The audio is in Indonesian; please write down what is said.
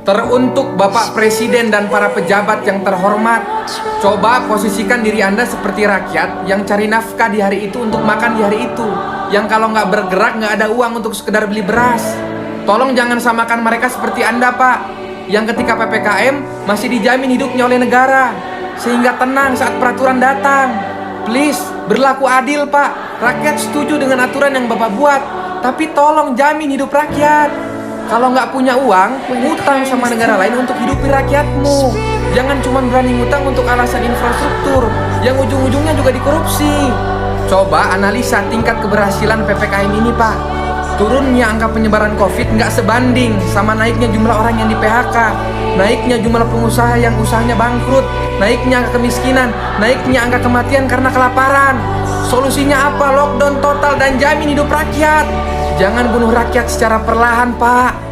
Teruntuk Bapak Presiden dan para pejabat yang terhormat, coba posisikan diri Anda seperti rakyat yang cari nafkah di hari itu untuk makan di hari itu, yang kalau nggak bergerak nggak ada uang untuk sekedar beli beras. Tolong jangan samakan mereka seperti Anda, Pak, yang ketika PPKM masih dijamin hidupnya oleh negara, sehingga tenang saat peraturan datang. Please, berlaku adil, Pak. Rakyat setuju dengan aturan yang Bapak buat, tapi tolong jamin hidup rakyat. Kalau nggak punya uang, ngutang sama negara lain untuk hidupi rakyatmu. Jangan cuma berani ngutang untuk alasan infrastruktur, yang ujung-ujungnya juga dikorupsi. Coba analisa tingkat keberhasilan PPKM ini, Pak. Turunnya angka penyebaran COVID nggak sebanding sama naiknya jumlah orang yang di PHK, naiknya jumlah pengusaha yang usahanya bangkrut, naiknya angka kemiskinan, naiknya angka kematian karena kelaparan. Solusinya apa? Lockdown total dan jamin hidup rakyat. Jangan bunuh rakyat secara perlahan, Pak.